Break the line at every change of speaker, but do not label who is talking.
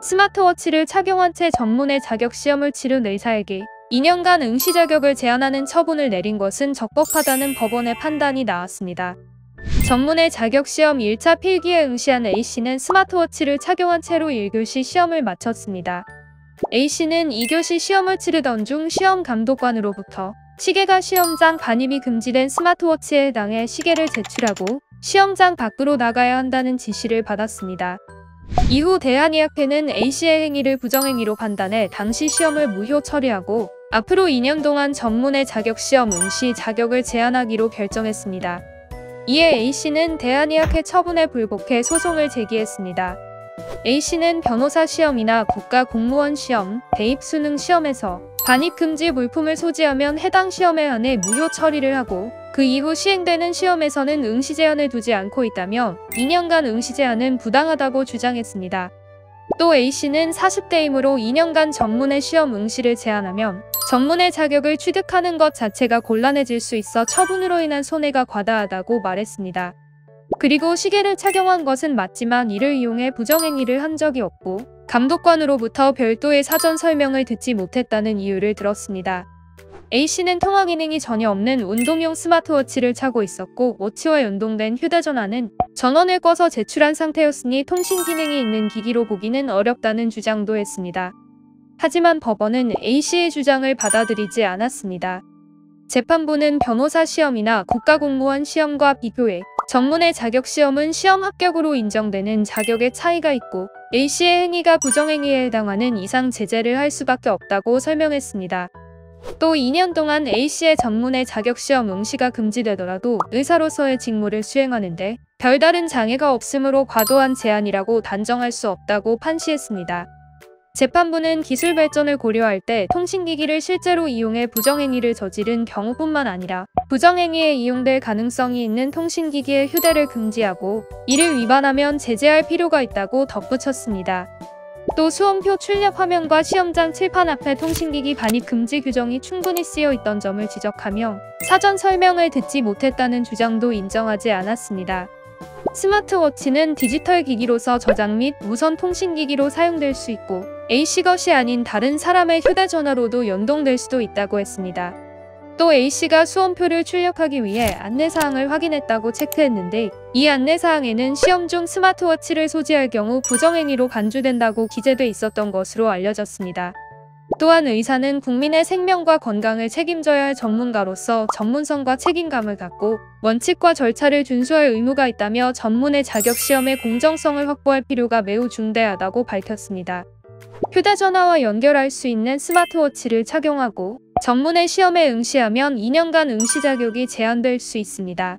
스마트워치를 착용한 채 전문의 자격시험을 치른 의사에게 2년간 응시 자격을 제한하는 처분을 내린 것은 적법하다는 법원의 판단이 나왔습니다. 전문의 자격시험 1차 필기에 응시한 A씨는 스마트워치를 착용한 채로 1교시 시험을 마쳤습니다. A씨는 2교시 시험을 치르던 중 시험 감독관으로부터 시계가 시험장 반입이 금지된 스마트워치에 해당해 시계를 제출하고 시험장 밖으로 나가야 한다는 지시를 받았습니다. 이후 대한의학회는 A씨의 행위를 부정행위로 판단해 당시 시험을 무효 처리하고 앞으로 2년 동안 전문의 자격시험 응시 자격을 제한하기로 결정했습니다. 이에 A씨는 대한의학회 처분에 불복해 소송을 제기했습니다. A씨는 변호사 시험이나 국가공무원 시험, 대입수능 시험에서 반입금지 물품을 소지하면 해당 시험에 한해 무효 처리를 하고 그 이후 시행되는 시험에서는 응시 제한을 두지 않고 있다며 2년간 응시 제한은 부당하다고 주장했습니다. 또 A씨는 40대이므로 2년간 전문의 시험 응시를 제한하면 전문의 자격을 취득하는 것 자체가 곤란해질 수 있어 처분으로 인한 손해가 과다하다고 말했습니다. 그리고 시계를 착용한 것은 맞지만 이를 이용해 부정행위를 한 적이 없고 감독관으로부터 별도의 사전 설명을 듣지 못했다는 이유를 들었습니다. A씨는 통화 기능이 전혀 없는 운동용 스마트워치를 차고 있었고 워치와 연동된 휴대전화는 전원을 꺼서 제출한 상태였으니 통신 기능이 있는 기기로 보기는 어렵다는 주장도 했습니다. 하지만 법원은 A씨의 주장을 받아들이지 않았습니다. 재판부는 변호사 시험이나 국가공무원 시험과 비교해 전문의 자격시험은 시험 합격으로 인정되는 자격의 차이가 있고 A씨의 행위가 부정행위에 해당하는 이상 제재를 할 수밖에 없다고 설명했습니다. 또 2년 동안 A씨의 전문의 자격시험 응시가 금지되더라도 의사로서의 직무를 수행하는데 별다른 장애가 없으므로 과도한 제한이라고 단정할 수 없다고 판시했습니다. 재판부는 기술 발전을 고려할 때 통신기기를 실제로 이용해 부정행위를 저지른 경우뿐만 아니라 부정행위에 이용될 가능성이 있는 통신기기의 휴대를 금지하고 이를 위반하면 제재할 필요가 있다고 덧붙였습니다. 또 수험표 출력 화면과 시험장 칠판 앞에 통신기기 반입 금지 규정이 충분히 쓰여 있던 점을 지적하며 사전 설명을 듣지 못했다는 주장도 인정하지 않았습니다. 스마트워치는 디지털 기기로서 저장 및 무선 통신기기로 사용될 수 있고 A씨 것이 아닌 다른 사람의 휴대전화로도 연동될 수도 있다고 했습니다. 또 A씨가 수험표를 출력하기 위해 안내사항을 확인했다고 체크했는데 이 안내사항에는 시험 중 스마트워치를 소지할 경우 부정행위로 간주된다고 기재돼 있었던 것으로 알려졌습니다. 또한 의사는 국민의 생명과 건강을 책임져야 할 전문가로서 전문성과 책임감을 갖고 원칙과 절차를 준수할 의무가 있다며 전문의 자격시험의 공정성을 확보할 필요가 매우 중대하다고 밝혔습니다. 휴대전화와 연결할 수 있는 스마트워치를 착용하고 전문의 시험에 응시하면 2년간 응시 자격이 제한될 수 있습니다.